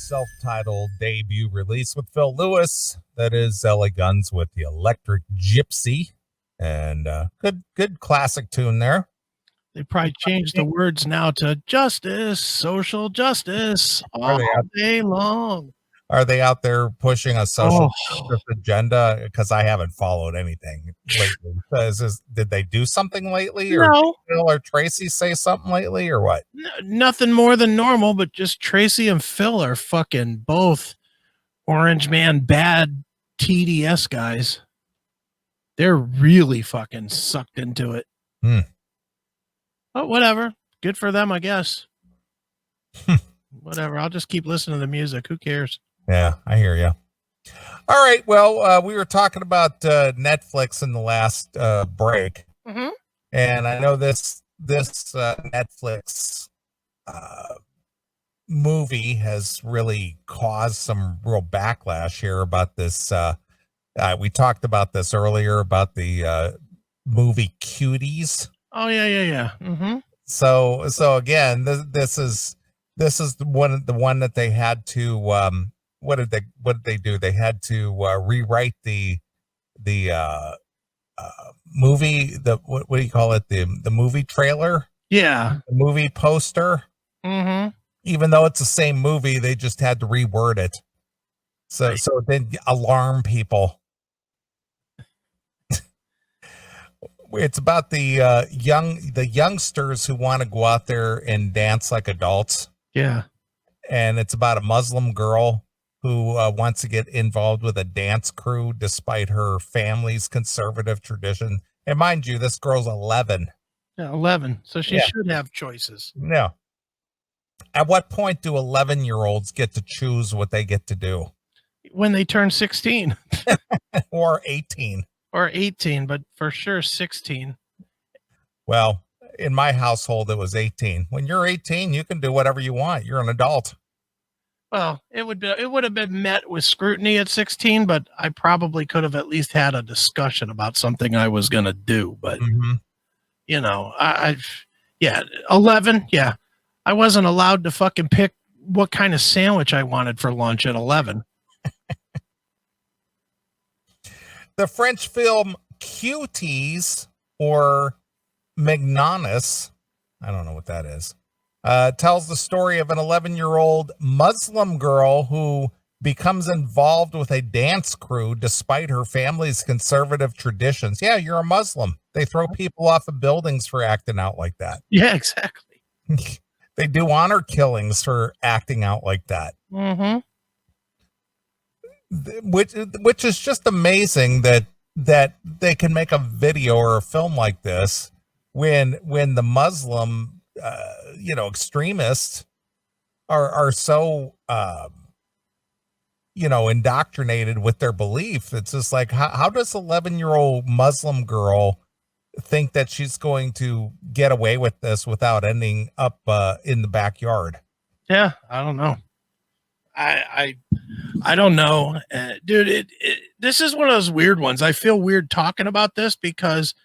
self-titled debut release with Phil Lewis. That is LA Guns with the Electric Gypsy. And good classic tune there. They probably changed the words now to justice, social justice all day long. Are they out there pushing a social justice agenda? Because I haven't followed anything lately. Did they do something lately? Or No. did Phil or Tracy say something lately or what? Nothing more than normal, but just Tracy and Phil are fucking both Orange Man bad TDS guys. They're really fucking sucked into it. But whatever. Good for them, I guess. Whatever. I'll just keep listening to the music. Who cares? Yeah, I hear you. All right. Well, we were talking about Netflix in the last break. Mm-hmm. And I know this Netflix movie has really caused some real backlash here about this. We talked about this earlier about the movie Cuties. Oh yeah. Mm-hmm. So again, this is the one that they had to what did they do? They had to rewrite the movie, what do you call it? The movie trailer? Yeah. The movie poster. Mm-hmm. Even though it's the same movie, they just had to reword it. So it didn't alarm people. It's about the youngsters who want to go out there and dance like adults. Yeah. And it's about a Muslim girl who wants to get involved with a dance crew despite her family's conservative tradition. And mind you, this girl's 11. Yeah, 11. So she should have choices. No. At what point do 11-year-olds get to choose what they get to do? When they turn 16. Or 18. Or 18, but for sure 16. Well, in my household, it was 18. When you're 18, you can do whatever you want. You're an adult. Well, it would have been met with scrutiny at 16, but I probably could have at least had a discussion about something I was going to do. But, you know, 11. Yeah. I wasn't allowed to fucking pick what kind of sandwich I wanted for lunch at 11. The French film Cuties, or Magnanis, I don't know what that is, tells the story of an 11-year-old Muslim girl who becomes involved with a dance crew despite her family's conservative traditions. Yeah, you're a Muslim. They throw people off of buildings for acting out like that. Yeah, exactly. They do honor killings for acting out like that. Mm-hmm. Which is just amazing that they can make a video or a film like this when the Muslim extremists are so indoctrinated with their belief. It's just like, how does 11-year-old Muslim girl think that she's going to get away with this without ending up in the backyard? Yeah, I don't know. I don't know, dude. This is one of those weird ones. I feel weird talking about this because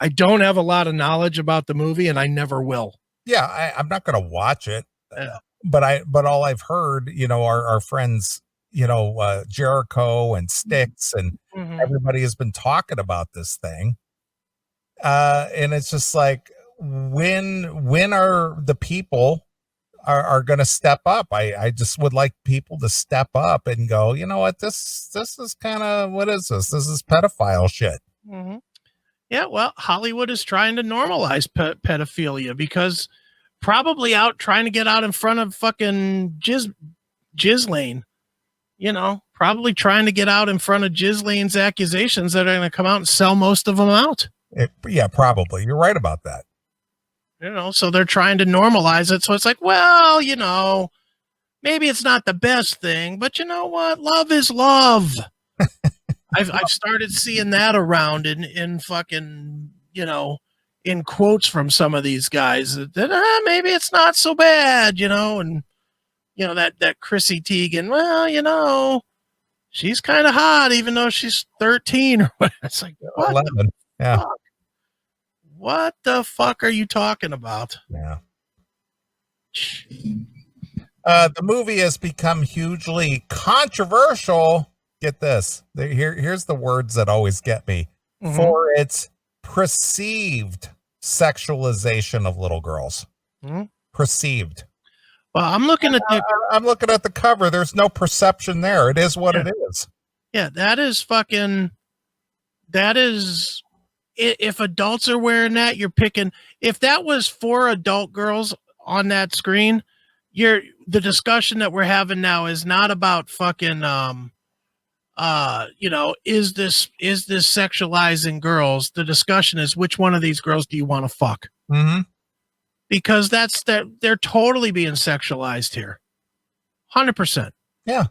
I don't have a lot of knowledge about the movie, and I never will. Yeah, I'm not going to watch it, but all I've heard, our friends, Jericho and Sticks and everybody has been talking about this thing, and it's just like, when are the people are going to step up? I just would like people to step up and go, you know what, this is kind of, what is this? This is pedophile shit. Mm-hmm. Yeah, well, Hollywood is trying to normalize pedophilia because probably out trying to get out in front of fucking Ghislaine, probably trying to get out in front of Ghislaine's accusations that are going to come out and sell most of them out. Yeah, probably. You're right about that. So they're trying to normalize it. So it's like, well, maybe it's not the best thing, but you know what? Love is love. I've started seeing that around in fucking, in quotes from some of these guys that maybe it's not so bad, and that Chrissy Teigen, well, she's kind of hot even though she's 13 or whatever. It's like, what 11. Yeah. Fuck? What the fuck are you talking about? Yeah. The movie has become hugely controversial. Get this. Here's the words that always get me. For its perceived sexualization of little girls. Perceived. Well, I'm looking at the cover. There's no perception there. It is what it is. Yeah, that is if adults are wearing that, you're picking. If that was 4 adult girls on that screen, the discussion that we're having now is not about fucking is this sexualizing girls? The discussion is which one of these girls do you want to fuck? Because they're totally being sexualized here. 100%. Yeah.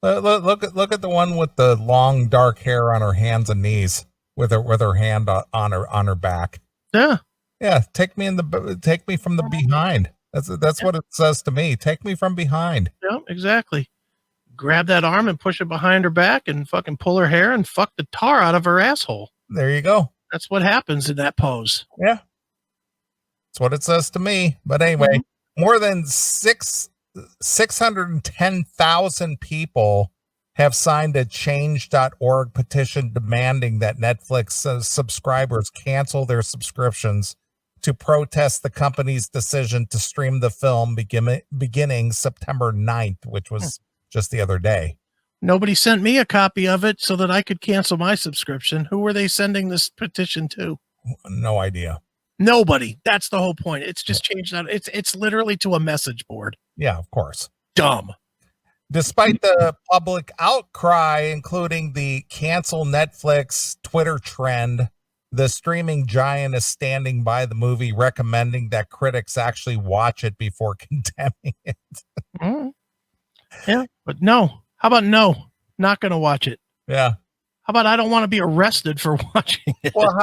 Look at the one with the long dark hair on her hands and knees with her hand on her back. Yeah. Yeah. Take me from the behind. That's what it says to me. Take me from behind. Yeah, exactly. Grab that arm and push it behind her back and fucking pull her hair and fuck the tar out of her asshole. There you go. That's what happens in that pose. Yeah. That's what it says to me. But anyway, more than 610,000 people have signed a change.org petition demanding that Netflix subscribers cancel their subscriptions to protest the company's decision to stream the film beginning September 9th, which was just the other day. Nobody sent me a copy of it so that I could cancel my subscription. Who were they sending this petition to? No idea. Nobody. That's the whole point. It's just changed out. It's literally to a message board. Yeah, of course. Dumb. Despite the public outcry, including the cancel Netflix Twitter trend, the streaming giant is standing by the movie, recommending that critics actually watch it before condemning it. Yeah, but no. How about no? Not going to watch it. Yeah. How about I don't want to be arrested for watching it? Well,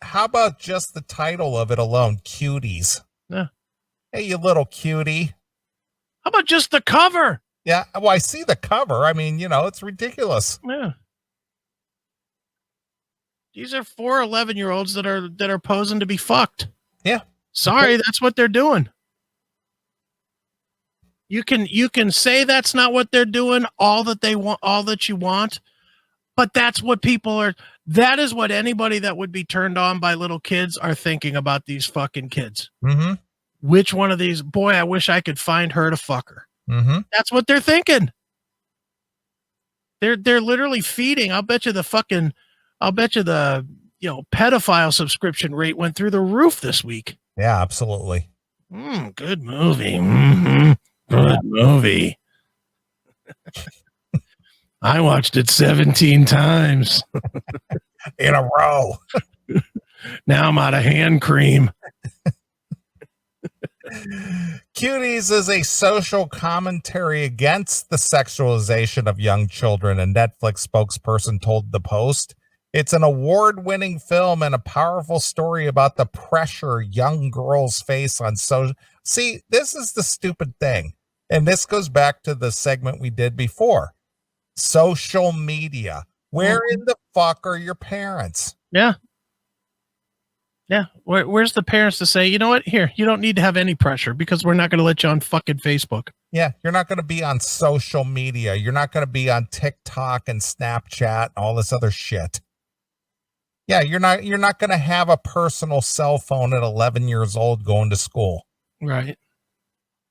how about just the title of it alone, Cuties? Yeah. Hey, you little cutie. How about just the cover? Yeah, well, I see the cover. I mean, it's ridiculous. Yeah. These are 4 11-year-olds that are posing to be fucked. Yeah. Sorry, that's what they're doing. You can say that's not what they're doing, all that they want, all that you want, but that's what that is what anybody that would be turned on by little kids are thinking about these fucking kids. Which one of these, boy, I wish I could find her to fuck her. That's what they're thinking. They're literally feeding. I'll bet you the pedophile subscription rate went through the roof this week. Yeah, absolutely. Good movie. Good movie. I watched it 17 times in a row. Now I'm out of hand cream. Cuties is a social commentary against the sexualization of young children, a Netflix spokesperson told The Post. It's an award-winning film and a powerful story about the pressure young girls face on social. See, this is the stupid thing. And this goes back to the segment we did before. Social media. Where in the fuck are your parents? Yeah. Yeah. Where's the parents to say, you know what? Here, you don't need to have any pressure because we're not going to let you on fucking Facebook. Yeah. You're not going to be on social media. You're not going to be on TikTok and Snapchat and all this other shit. Yeah. You're not going to have a personal cell phone at 11 years old going to school. Right.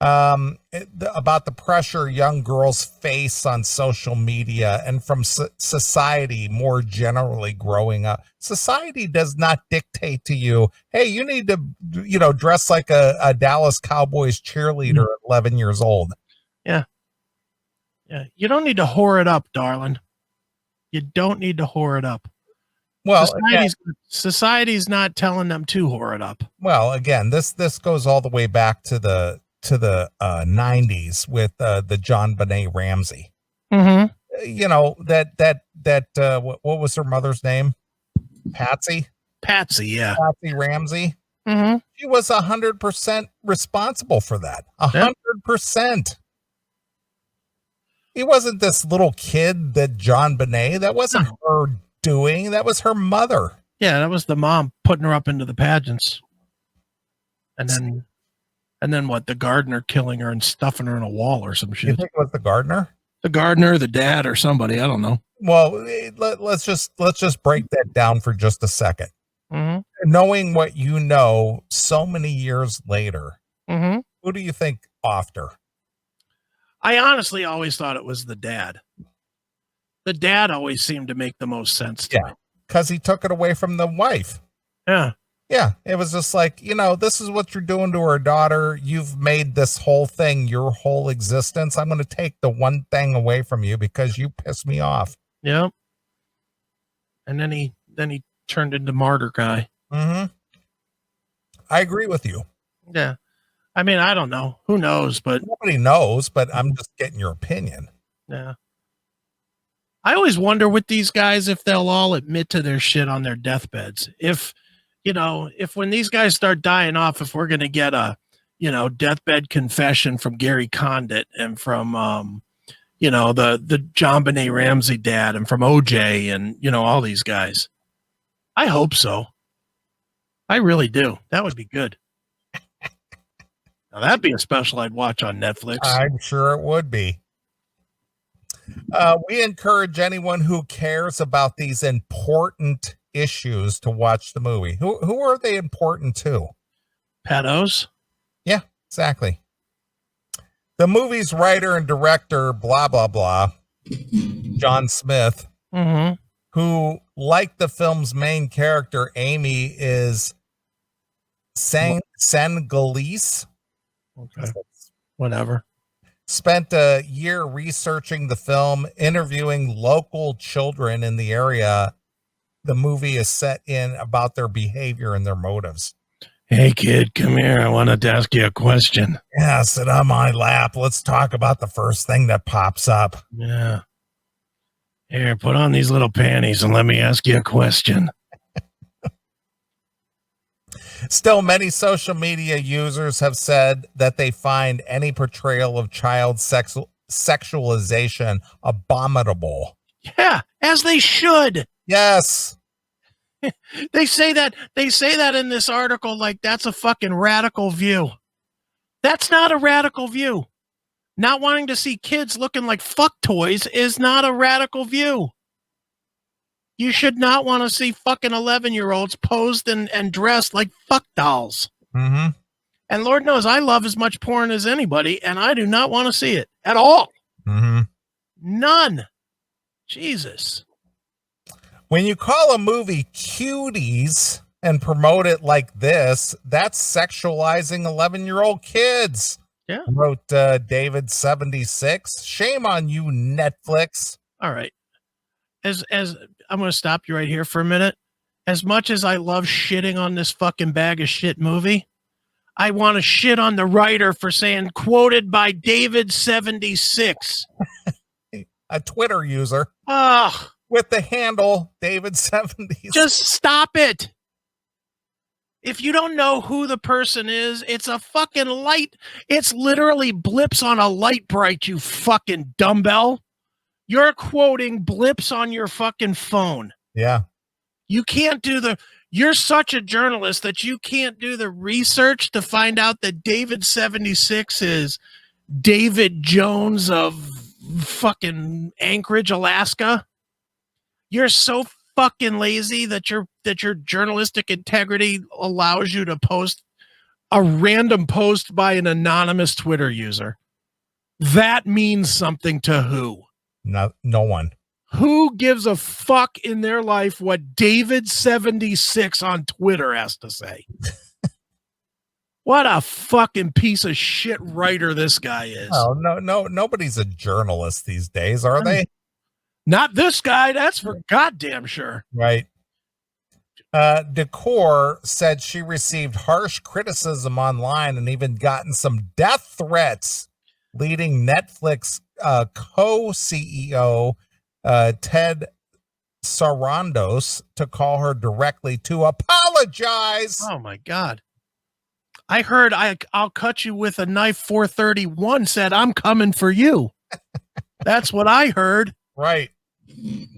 About the pressure young girls face on social media and from society more generally growing up. Society does not dictate to you, hey, you need to, dress like a Dallas Cowboys cheerleader at 11 years old. Yeah. Yeah. You don't need to whore it up, darling. You don't need to whore it up. Well, society's not telling them to whore it up. Well, again, this goes all the way back to the 90s with the John Benet Ramsey. What was her mother's name? Patsy, yeah. Patsy Ramsey. She was 100% responsible for that. 100%. He wasn't this little kid that John Benet. That wasn't her doing. That was her mother. Yeah, that was the mom putting her up into the pageants. And then And then what? The gardener killing her and stuffing her in a wall or some You shit. think it was the gardener? The gardener, the dad, or somebody. I don't know. Well, let's just break that down for just a second. Mm-hmm. Knowing what you know so many years later, Mm-hmm. who do you think offed her? I honestly always thought it was the dad. The dad always seemed to make the most sense to me. Because he took it away from the wife. Yeah. Yeah, it was just like, this is what you're doing to our daughter. You've made this whole thing your whole existence. I'm going to take the one thing away from you because you piss me off. Yep. And then he turned into martyr guy. Mm-hmm. I agree with you. Yeah. I mean, I don't know. Who knows? But nobody knows, but I'm just getting your opinion. Yeah. I always wonder with these guys if they'll all admit to their shit on their deathbeds. If when these guys start dying off, if we're going to get a, deathbed confession from Gary Condit and from, the John Benet Ramsey dad and from OJ and, all these guys. I hope so. I really do. That would be good. Now that'd be a special I'd watch on Netflix. I'm sure it would be. We encourage anyone who cares about these important issues to watch the movie. Who are they important to? Pedos. Yeah, exactly. The movie's writer and director, blah, blah, blah, John Smith, who, like the film's main character, Amy, is Senegalese. Okay. Whatever. Spent a year researching the film, interviewing local children in the area the movie is set in about their behavior and their motives. Hey, kid, come here. I wanted to ask you a question. Yeah, sit on my lap. Let's talk about the first thing that pops up. Yeah. Here, put on these little panties and let me ask you a question. Still, many social media users have said that they find any portrayal of child sexualization abominable. Yeah, as they should. Yes. They say that in this article like that's a fucking radical view. That's not a radical view. Not wanting to see kids looking like fuck toys is not a radical view. You should not want to see fucking 11-year-olds posed and dressed like fuck dolls. Mm-hmm. And Lord knows I love as much porn as anybody, and I do not want to see it at all. Mm-hmm. None. Jesus. When you call a movie Cuties and promote it like this, that's sexualizing 11-year-old kids. Yeah. Wrote David 76. Shame on you, Netflix. All right. As I'm going to stop you right here for a minute. As much as I love shitting on this fucking bag of shit movie, I want to shit on the writer for saying quoted by David 76. A Twitter user. Ugh. With the handle David 76. Just stop it. If you don't know who the person is, it's a fucking light. It's literally blips on a light bright, you fucking dumbbell. You're quoting blips on your fucking phone. Yeah. You can't do you're such a journalist that you can't do the research to find out that David 76 is David Jones of fucking Anchorage, Alaska. You're so fucking lazy that your journalistic integrity allows you to post a random post by an anonymous Twitter user. That means something to who? No one. Who gives a fuck in their life what David 76 on Twitter has to say? What a fucking piece of shit writer this guy is. Oh, no, nobody's a journalist these days, are they? Not this guy, that's for goddamn sure. Right. Decor said she received harsh criticism online and even gotten some death threats, leading Netflix co-CEO Ted Sarandos to call her directly to apologize. Oh my God. I heard I'll cut you with a knife 431 said, I'm coming for you. That's what I heard. Right.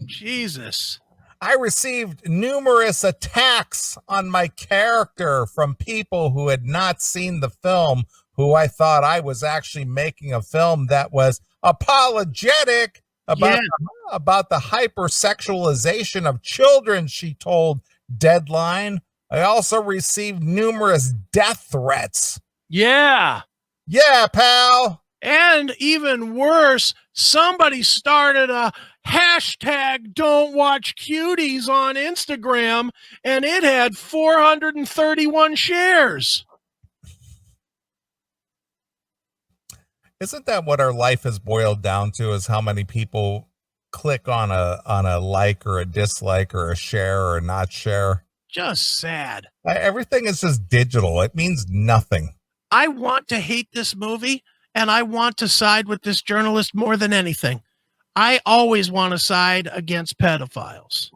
Jesus. I received numerous attacks on my character from people who had not seen the film, who I thought I was actually making a film that was apologetic Yeah. about the hypersexualization of children, she told Deadline. I also received numerous death threats. Yeah. Yeah, pal. And even worse, somebody started a hashtag don't watch cuties on Instagram, and it had 431 shares. Isn't that what our life has boiled down to, is how many people click on a like or a dislike or a share or a not share? Just sad. Everything is just digital. It means nothing. I want to hate this movie, and I want to side with this journalist more than anything. I always want to side against pedophiles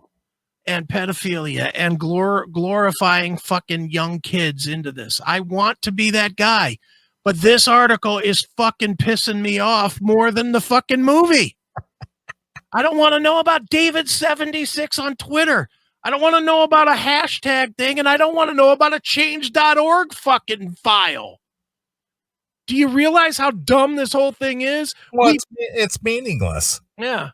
and pedophilia and glorifying fucking young kids into this. I want to be that guy, but this article is fucking pissing me off more than the fucking movie. I don't want to know about David76 on Twitter. I don't want to know about a hashtag thing, and I don't want to know about a change.org fucking file. Do you realize how dumb this whole thing is? Well, it's meaningless. Yeah.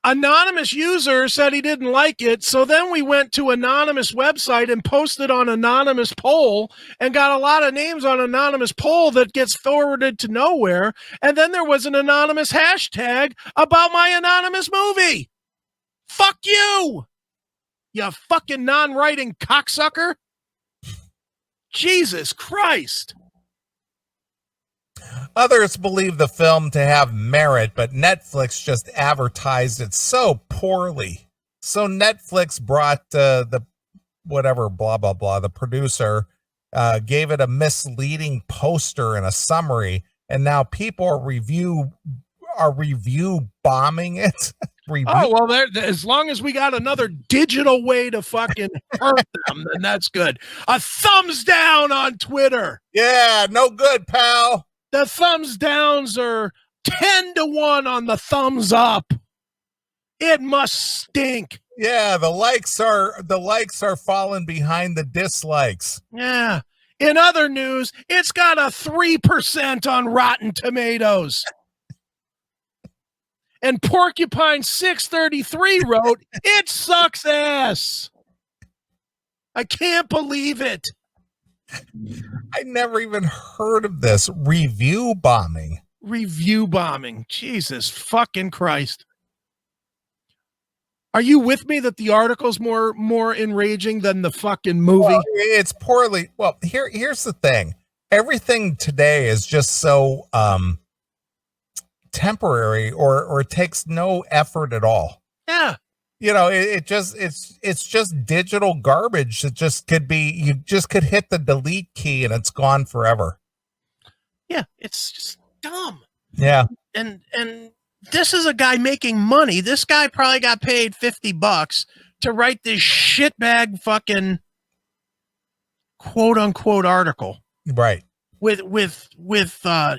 Anonymous user said he didn't like it, so then we went to anonymous website and posted on anonymous poll and got a lot of names on anonymous poll that gets forwarded to nowhere, and then there was an anonymous hashtag about my anonymous movie. Fuck you, you fucking non-writing cocksucker. Jesus Christ. Others believe the film to have merit, but Netflix just advertised it so poorly. So Netflix brought the whatever, blah, blah, blah. The producer gave it a misleading poster and a summary, and now people are review bombing it. Oh, well, as long as we got another digital way to fucking hurt them, then that's good. A thumbs down on Twitter. Yeah, no good, pal. The thumbs downs are 10-1 on the thumbs up. It must stink. Yeah, the likes are falling behind the dislikes. Yeah. In other news, it's got a 3% on Rotten Tomatoes. And Porcupine 633 wrote, "It sucks ass." I can't believe it. I never even heard of this. Review bombing. Review bombing. Jesus fucking Christ. Are you with me that the article's more enraging than the fucking movie? Well, it's poorly. Well, here's the thing. Everything today is just so temporary, or it takes no effort at all. Yeah. You know, it's just digital garbage. It just could be, you just could hit the delete key and it's gone forever. Yeah, it's just dumb. Yeah. And this is a guy making money. This guy probably got paid $50 to write this shitbag fucking quote unquote article. Right. With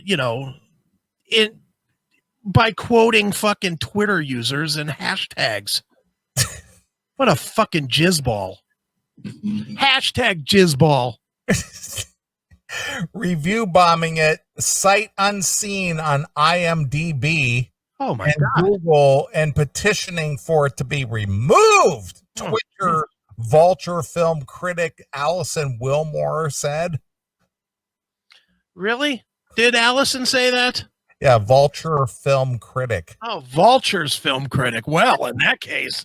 you know, it by quoting fucking Twitter users and hashtags. What a fucking jizzball. Hashtag jizzball. Review bombing it, sight unseen on IMDb. Oh my and God. Google, and petitioning for it to be removed. Twitter vulture film critic Allison Wilmore said. Really? Did Allison say that? Yeah, vulture film critic. Oh, Vulture's film critic. Well, in that case,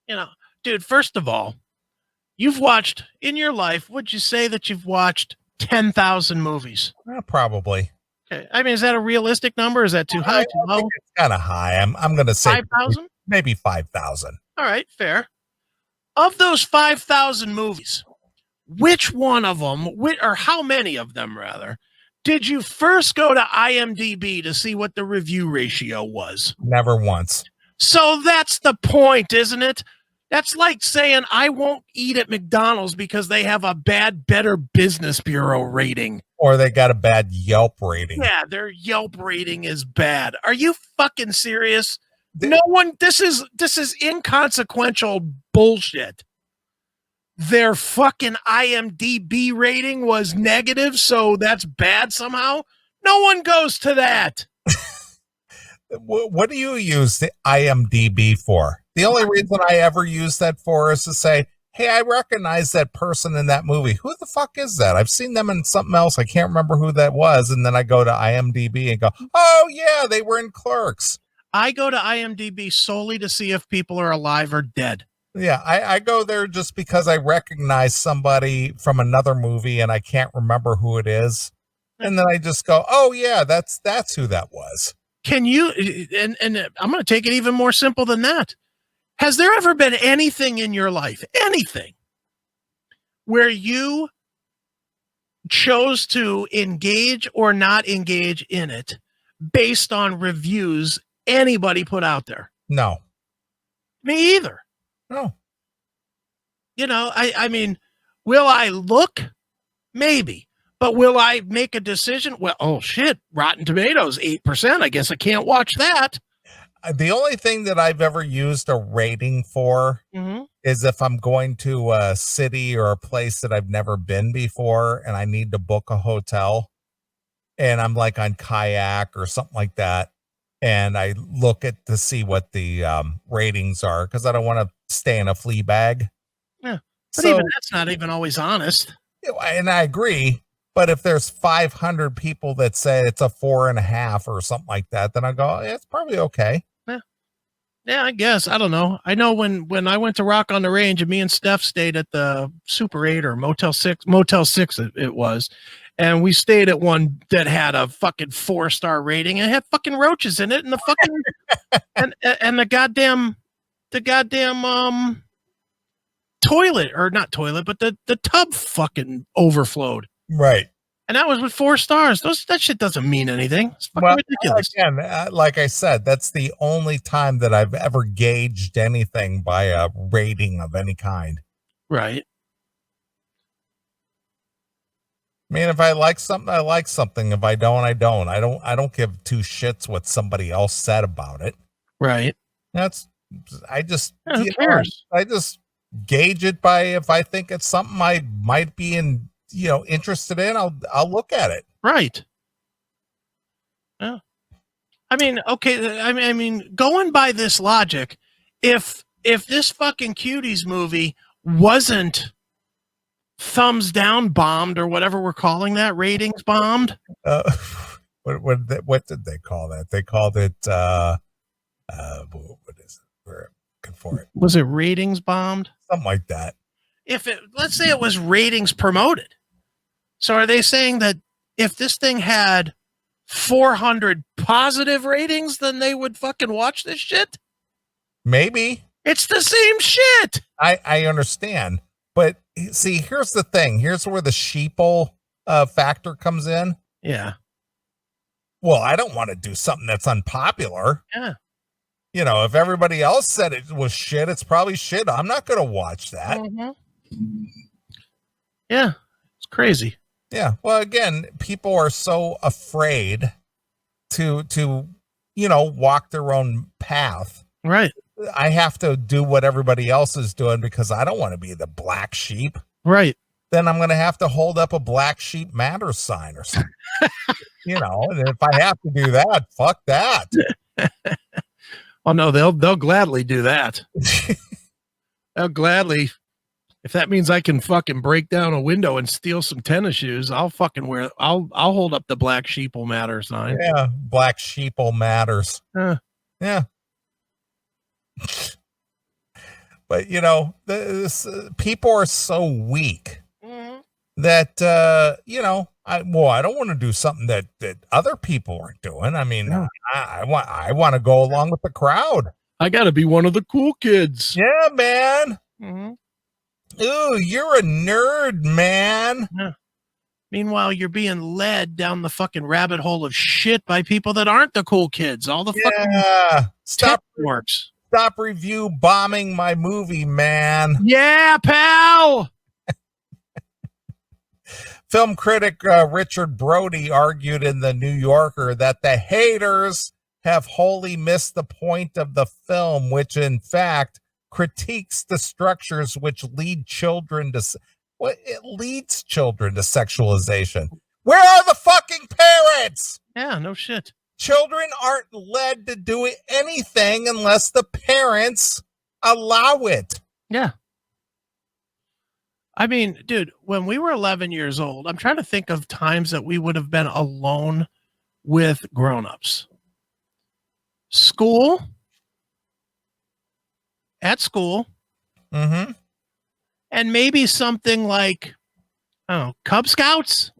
you know, dude, first of all, you've watched in your life, would you say that you've watched 10,000 movies? Probably. Okay. I mean, is that a realistic number? Is that too high, too low? It's kind of high. I'm going to say 5,000? Maybe 5,000. All right, fair. Of those 5,000 movies, which one of them, or how many of them, rather, did you first go to IMDb to see what the review ratio was? Never once. So that's the point, isn't it? That's like saying I won't eat at McDonald's because they have a bad Better Business Bureau rating. Or they got a bad Yelp rating. Yeah, their Yelp rating is bad. Are you fucking serious? No one. This is inconsequential bullshit. Their fucking IMDb rating was negative, so that's bad somehow. No one goes to that. What do you use the IMDb for? The only reason I ever use that for is to say, hey, I recognize that person in that movie. Who the fuck is that? I've seen them in something else. I can't remember who that was. And then I go to IMDb and go, oh, yeah, they were in Clerks. I go to IMDb solely to see if people are alive or dead. Yeah, I go there just because I recognize somebody from another movie and I can't remember who it is. And then I just go, oh, yeah, that's who that was. Can you, and I'm going to take it even more simple than that. Has there ever been anything in your life, anything, where you chose to engage or not engage in it based on reviews anybody put out there? No. Me either. No. You know, I mean, will I look? Maybe. But will I make a decision? Well, oh shit, Rotten Tomatoes, 8%. I guess I can't watch that. The only thing that I've ever used a rating for is if I'm going to a city or a place that I've never been before and I need to book a hotel and I'm like on Kayak or something like that. And I look at to see what the ratings are because I don't want to stay in a flea bag. Yeah. But even that's not even always honest. And I agree. But if there's 500 people that say it's a 4.5 or something like that, then I go, yeah, it's probably okay. Yeah, I guess. I don't know. I know when I went to Rock on the Range and me and Steph stayed at the Super 8 or Motel 6 it was. And we stayed at one that had a fucking 4-star rating and it had fucking roaches in it and the fucking and the goddamn toilet, or not toilet, but the tub fucking overflowed. Right. And that was with 4 stars. That shit doesn't mean anything. It's fucking ridiculous. Again, like I said, that's the only time that I've ever gauged anything by a rating of any kind. Right. I mean, if I like something, I like something. If I don't, I don't. I don't give two shits what somebody else said about it. Right. I just who cares? I just gauge it by if I think it's something I might be interested in, I'll look at it. Right. Yeah. I mean, okay. I mean, going by this logic, if this fucking Cuties movie wasn't thumbs down bombed or whatever we're calling that, ratings bombed. What did they call that? They called it what is it? We're looking for it. Was it ratings bombed? Something like that. Let's say it was ratings promoted. So are they saying that if this thing had 400 positive ratings, then they would fucking watch this shit? Maybe. It's the same shit. I understand. But see, here's the thing. Here's where the sheeple factor comes in. Yeah. Well, I don't want to do something that's unpopular. Yeah. You know, if everybody else said it was shit, it's probably shit. I'm not going to watch that. Mm-hmm. Yeah. It's crazy. Yeah. Well, again, people are so afraid to walk their own path. Right. I have to do what everybody else is doing because I don't want to be the black sheep. Right. Then I'm going to have to hold up a Black Sheep Matters sign or something. And if I have to do that, fuck that. Oh no, they'll gladly do that. They'll gladly. If that means I can fucking break down a window and steal some tennis shoes, I'll fucking I'll hold up the Black Sheeple Matter sign. Yeah, Black Sheeple Matters. Yeah. But people are so weak that I don't want to do something that other people aren't doing. I mean, I want to go along with the crowd. I got to be one of the cool kids. Yeah, man. Mm-hmm. Ooh, you're a nerd, man. Yeah. Meanwhile, you're being led down the fucking rabbit hole of shit by people that aren't the cool kids. All the fucking stop works. Stop review bombing my movie, man. Yeah, pal. Film critic Richard Brody argued in the New Yorker that the haters have wholly missed the point of the film, which in fact critiques the structures which lead children to what it leads children to sexualization. Where are the fucking parents? Yeah, no shit. Children aren't led to do anything unless the parents allow it. Yeah. I mean, dude, when we were 11 years old, I'm trying to think of times that we would have been alone with grown-ups. School, at school, Mm-hmm. and maybe something like, oh, Cub Scouts.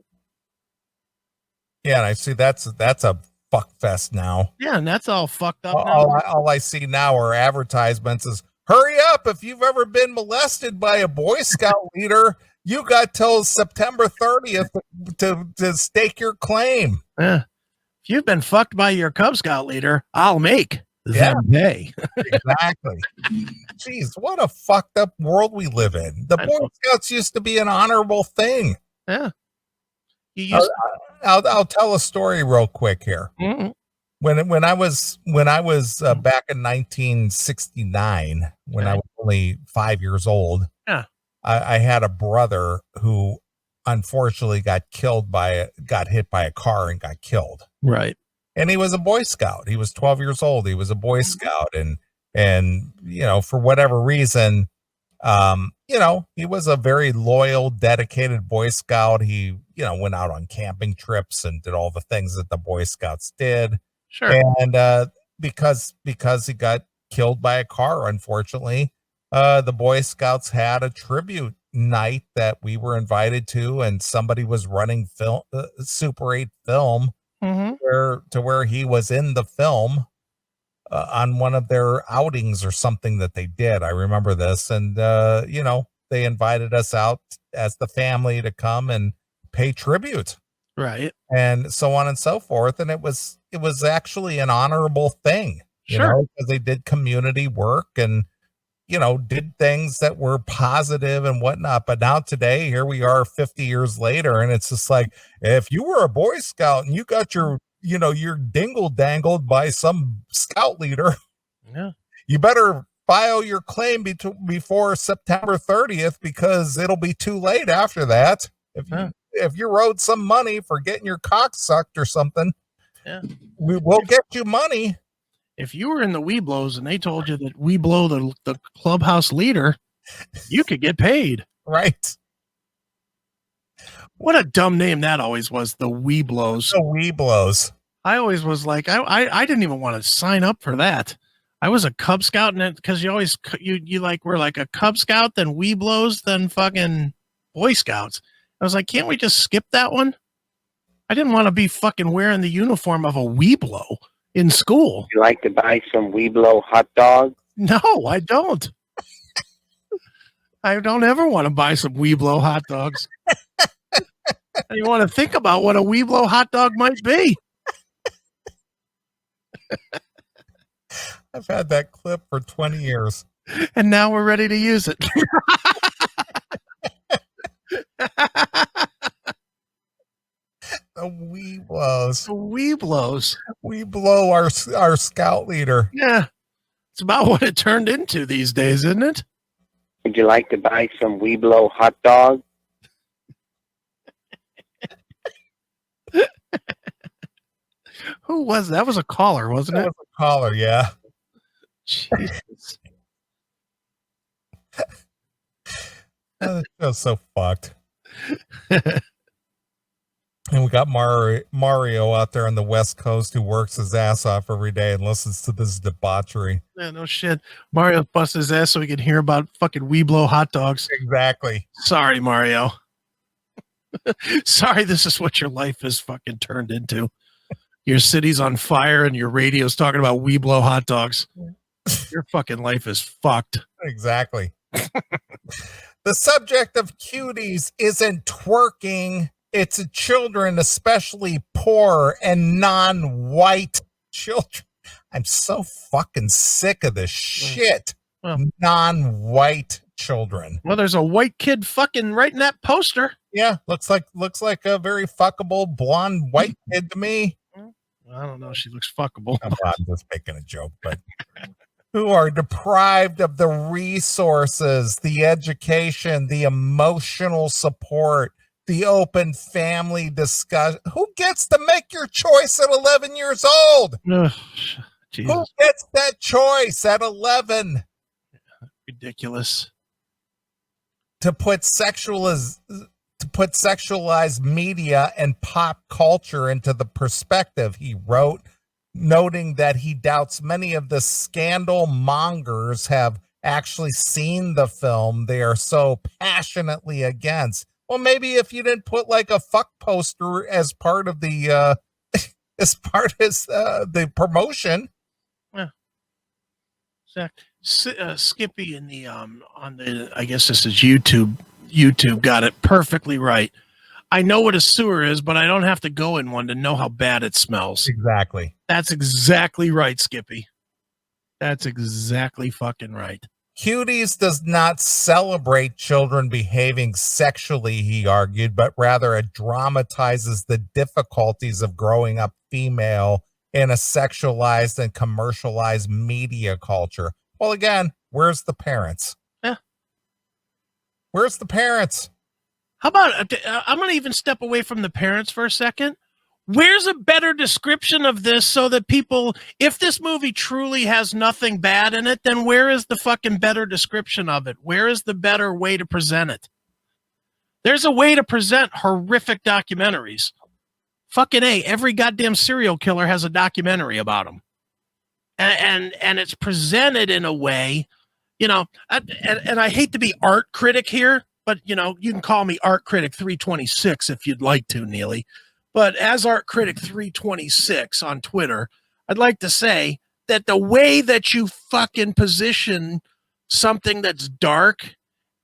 Yeah, and I see that's a fuck fest now. Yeah, and that's all fucked up now. All I see now are advertisements is, hurry up, if you've ever been molested by a Boy Scout leader, you got till September 30th to stake your claim. Yeah. If you've been fucked by your Cub Scout leader, I'll make them pay. Exactly. Jeez, what a fucked up world we live in. The Boy Scouts used to be an honorable thing. Yeah. I'll tell a story real quick here. Mm-hmm. When I was back in 1969, when I was only 5 years old, I had a brother who unfortunately got hit by a car and got killed. Right. And he was a Boy Scout. He was 12 years old. He was a Boy Scout, and you know, for whatever reason, you know, he was a very loyal, dedicated Boy Scout. He, you know, went out on camping trips and did all the things that the Boy Scouts did. Sure. And because he got killed by a car, unfortunately, the Boy Scouts had a tribute night that we were invited to, and somebody was running Super 8 film, where he was in the film on one of their outings or something that they did. I remember this, and you know, they invited us out as the family to come and pay tribute. Right. And so on and so forth. And it was actually an honorable thing, you know, because they did community work and, you know, did things that were positive and whatnot. But now today, here we are 50 years later, and it's just like, if you were a Boy Scout and you got your, you know, your dingle dangled by some scout leader, you better file your claim before September 30th, because it'll be too late after that. If you're owed some money for getting your cock sucked or something, we will get you money. If you were in the Weeblos and they told you that Weeblo, the clubhouse leader, you could get paid. Right. What a dumb name that always was, the Weeblos. The Weeblos. I always was like, I didn't even want to sign up for that. I was a Cub Scout, and because you always you like were like a Cub Scout, then Weeblos, then fucking Boy Scouts. I was like, can't we just skip that one? I didn't want to be fucking wearing the uniform of a Weeblo in school. You like to buy some Weeblo hot dog? No, I don't. I don't ever want to buy some Weeblo hot dogs. I didn't want to think about what a Weeblo hot dog might be. I've had that clip for 20 years. And now we're ready to use it. The Weeblos. The Weeblos. We blow our scout leader. Yeah. It's about what it turned into these days, isn't it? Would you like to buy some Weeblo hot dog? Who was that? Was a caller, wasn't it? That was a caller, yeah. Jesus. That show's so fucked. And we got Mario out there on the West Coast who works his ass off every day and listens to this debauchery. Yeah, no shit. Mario busted his ass so he could hear about fucking Weeblo hot dogs. Exactly. Sorry, Mario. Sorry, this is what your life is fucking turned into. Your city's on fire and your radio's talking about Weeblo hot dogs. Your fucking life is fucked. Exactly. The subject of Cuties isn't twerking. It's children, especially poor and non-white children. I'm so fucking sick of this shit. Well, non-white children. Well, there's a white kid fucking right in that poster. Yeah, looks like a very fuckable blonde white kid to me. I don't know. She looks fuckable. I'm just making a joke, but who are deprived of the resources, the education, the emotional support, the open family discussion. Who gets to make your choice at 11 years old? Ugh, Who Jesus. gets that choice at 11 Ridiculous. to put sexualized media and pop culture into the perspective, he wrote, noting that he doubts many of the scandal mongers have actually seen the film they are so passionately against. Well, maybe if you didn't put like a fuck poster as part of the the promotion. Yeah. Skippy in the on the, I guess this is YouTube got it perfectly right. I know what a sewer is, but I don't have to go in one to know how bad it smells. Exactly. That's exactly right, Skippy. That's exactly fucking right. Cuties does not celebrate children behaving sexually, he argued, but rather it dramatizes the difficulties of growing up female in a sexualized and commercialized media culture. Well, again, where's the parents? Yeah. Where's the parents? How about, I'm going to even step away from the parents for a second. Where's a better description of this so that people, if this movie truly has nothing bad in it, then where is the fucking better description of it? Where is the better way to present it? There's a way to present horrific documentaries. Fucking A, every goddamn serial killer has a documentary about them. And it's presented in a way, you know, and I hate to be art critic here, but, you know, you can call me Art Critic 326 if you'd like to, Neely. But as Art Critic 326 on Twitter, I'd like to say that the way that you fucking position something that's dark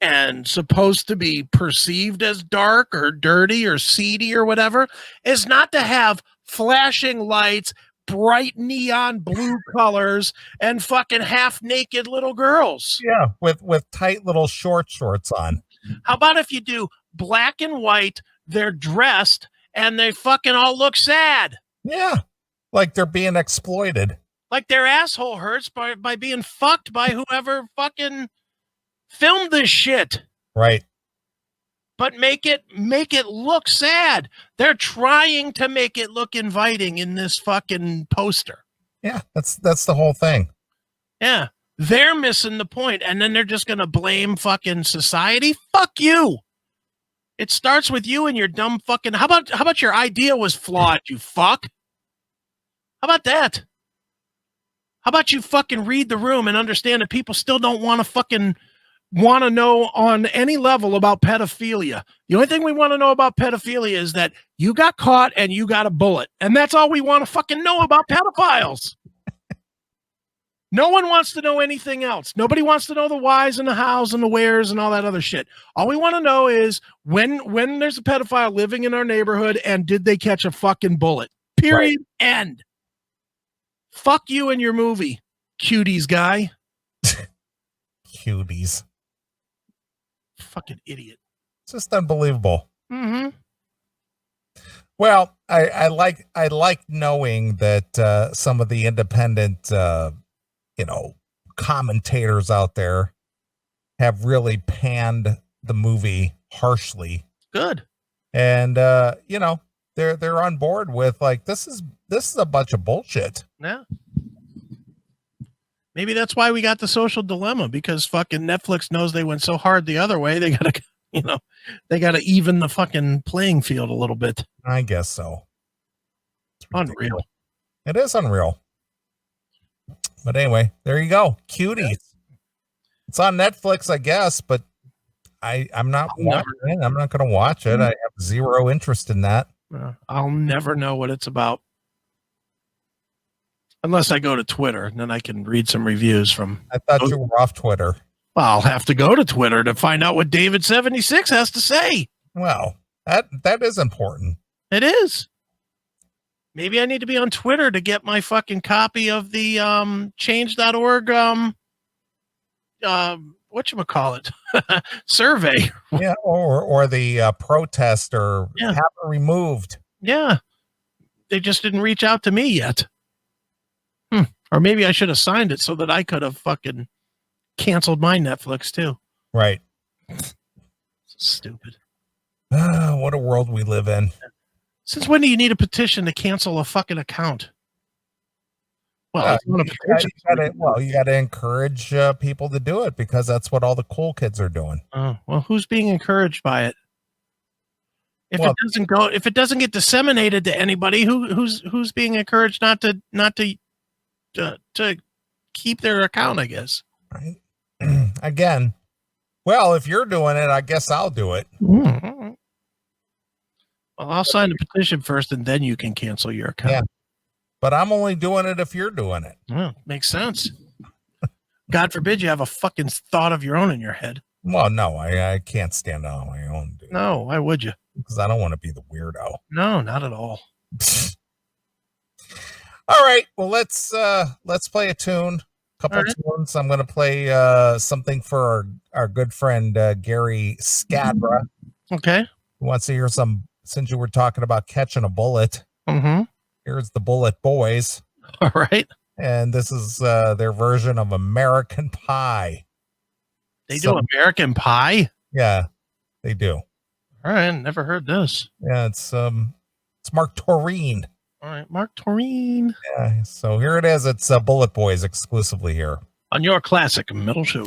and supposed to be perceived as dark or dirty or seedy or whatever is not to have flashing lights, bright neon blue colors, and fucking half naked little girls. Yeah, with tight little shorts on. How about if you do black and white, they're dressed, and they fucking all look sad? Yeah, like they're being exploited. Like their asshole hurts by being fucked by whoever fucking filmed this shit. Right. But make it look sad. They're trying to make it look inviting in this fucking poster. Yeah, that's the whole thing. Yeah. They're missing the point, and then they're just going to blame fucking society. Fuck you. It starts with you and your dumb fucking, how about your idea was flawed, you fuck? How about that? How about you fucking read the room and understand that people still don't want to know on any level about pedophilia. The only thing we want to know about pedophilia is that you got caught and you got a bullet. And that's all we want to fucking know about pedophiles. No one wants to know anything else. Nobody wants to know the whys and the hows and the wheres and all that other shit. All we want to know is when there's a pedophile living in our neighborhood and did they catch a fucking bullet? Period. Right. End. Fuck you and your movie, Cuties guy. Cuties. Fucking idiot. It's just unbelievable. Mm-hmm. Well, I like knowing that some of the independent commentators out there have really panned the movie harshly. Good. And they're on board with like this is a bunch of bullshit. Yeah. Maybe that's why we got The Social Dilemma, because fucking Netflix knows they went so hard the other way. They gotta even the fucking playing field a little bit. I guess so. Unreal. It is unreal. But anyway, there you go. Cuties. Yeah. It's on Netflix, I guess, but I'm not watching it. I'm not going to watch it. I have zero interest in that. I'll never know what it's about. Unless I go to Twitter, and then I can read some reviews from. I thought you were off Twitter. Well, I'll have to go to Twitter to find out what David76 has to say. Well, that is important. It is. Maybe I need to be on Twitter to get my fucking copy of the change.org whatchamacallit survey. Yeah, or the protest or have it removed. Yeah. they just didn't reach out to me yet. Or maybe I should have signed it so that I could have fucking canceled my Netflix too. Right. Stupid. What a world we live in. Since when do you need a petition to cancel a fucking account? Well, you got to encourage people to do it because that's what all the cool kids are doing. Well, who's being encouraged by it? If it doesn't get disseminated to anybody, who's being encouraged not to keep their account, I guess. Right. Again, well, if you're doing it, I guess I'll do it. Well, I'll sign the petition first, and then you can cancel your account. Yeah. But I'm only doing it if you're doing it. Well, makes sense. God forbid you have a fucking thought of your own in your head. Well, no, I can't stand on my own, dude. No, why would you? Because I don't want to be the weirdo. No, not at all. All right. Well, let's play a tune. Couple tunes. I'm going to play something for our good friend Gary Scadra. Okay. Who wants to hear some, since you were talking about catching a bullet. Mm-hmm. Here's the Bullet Boys. All right. And this is their version of American Pie. They do American Pie? Yeah, they do. All right. Never heard this. Yeah, it's Mark Toreen. All right, Mark Toreen. Yeah, so here it is. It's Bullet Boys exclusively here on your classic metal show.